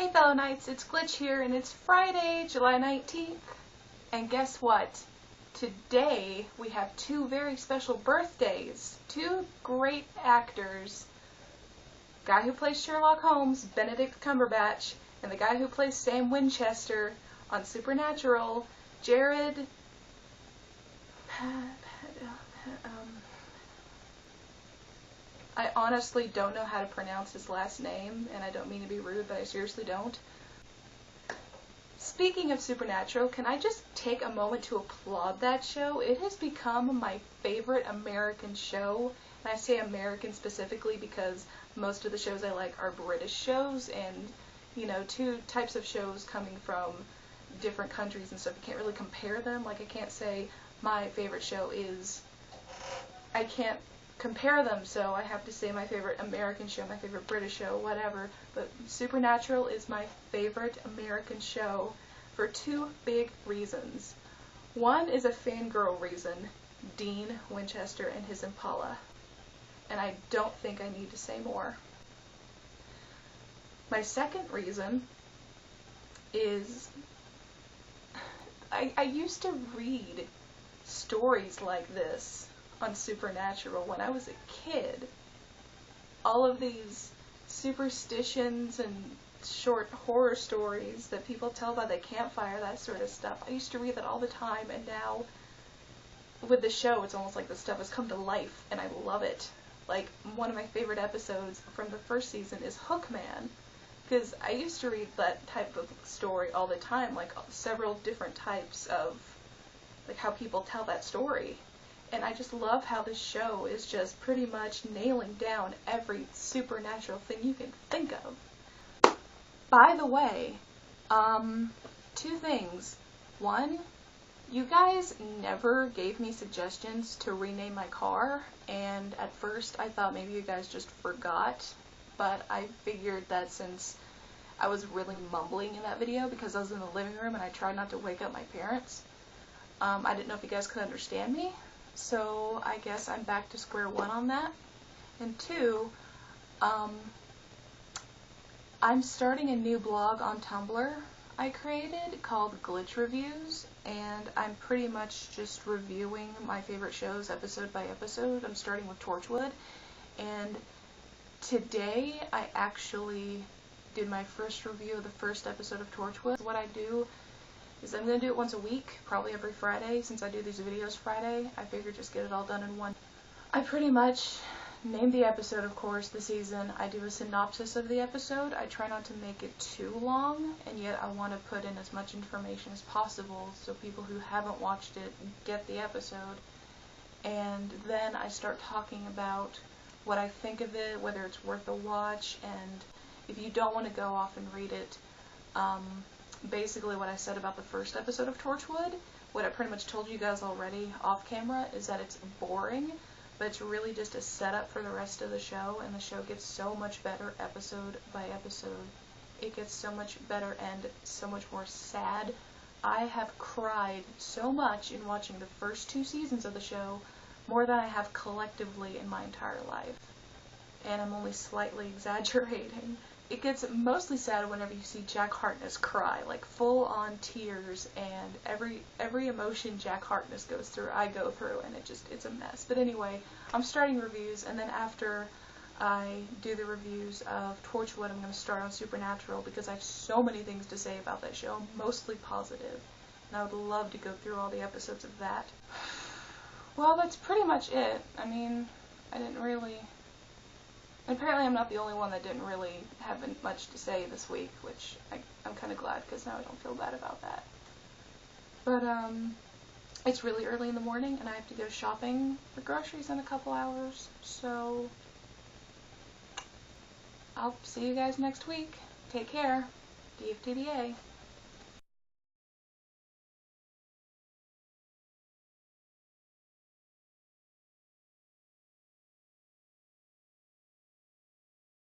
Hey fellow knights, it's Glitch here, and it's Friday, July 19th, and guess what? Today we have two very special birthdays. Two great actors. The guy who plays Sherlock Holmes, Benedict Cumberbatch, and the guy who plays Sam Winchester on Supernatural, Jared... I honestly don't know how to pronounce his last name, and I don't mean to be rude, but I seriously don't. Speaking of Supernatural, can I just take a moment to applaud that show? It has become my favorite American show, and I say American specifically because most of the shows I like are British shows, and, you know, two types of shows coming from different countries and stuff. You can't really compare them. Like, I can't say my favorite show is... I can't compare them, so I have to say my favorite American show, my favorite British show, whatever, but Supernatural is my favorite American show for two big reasons. One is a fangirl reason, Dean Winchester and his Impala, and I don't think I need to say more. My second reason is I used to read stories like this on Supernatural when I was a kid. All of these superstitions and short horror stories that people tell by the campfire, that sort of stuff. I used to read that all the time, and now with the show it's almost like the stuff has come to life, and I love it. Like, one of my favorite episodes from the first season is Hookman, because I used to read that type of story all the time, like several different types of, like, how people tell that story. And I just love how this show is just pretty much nailing down every supernatural thing you can think of. By the way, two things. One, you guys never gave me suggestions to rename my car, and at first I thought maybe you guys just forgot, but I figured that since I was really mumbling in that video because I was in the living room and I tried not to wake up my parents, I didn't know if you guys could understand me. So I guess I'm back to square one on that. And two, I'm starting a new blog on Tumblr I created called Glitch Reviews, and I'm pretty much just reviewing my favorite shows episode by episode. I'm starting with Torchwood, and today I actually did my first review of the first episode of Torchwood. What I do is I'm going to do it once a week, probably every Friday. Since I do these videos Friday, I figured just get it all done in one. I pretty much name the episode, of course, the season. I do a synopsis of the episode. I try not to make it too long, and yet I want to put in as much information as possible so people who haven't watched it get the episode. And then I start talking about what I think of it, whether it's worth a watch, and if you don't want to go off and read it, basically what I said about the first episode of Torchwood, what I pretty much told you guys already off camera, is that it's boring, but it's really just a setup for the rest of the show, and the show gets so much better episode by episode. It gets so much better and so much more sad. I have cried so much in watching the first two seasons of the show, more than I have collectively in my entire life. And I'm only slightly exaggerating. It gets mostly sad whenever you see Jack Harkness cry, like full-on tears, and every emotion Jack Harkness goes through, I go through, and it's a mess. But anyway, I'm starting reviews, and then after I do the reviews of Torchwood, I'm going to start on Supernatural, because I have so many things to say about that show, mostly positive, and I would love to go through all the episodes of that. Well, that's pretty much it. I mean, I didn't really... Apparently I'm not the only one that didn't really have much to say this week, which I'm kind of glad, because now I don't feel bad about that. But, it's really early in the morning, and I have to go shopping for groceries in a couple hours, so I'll see you guys next week. Take care. DFTBA.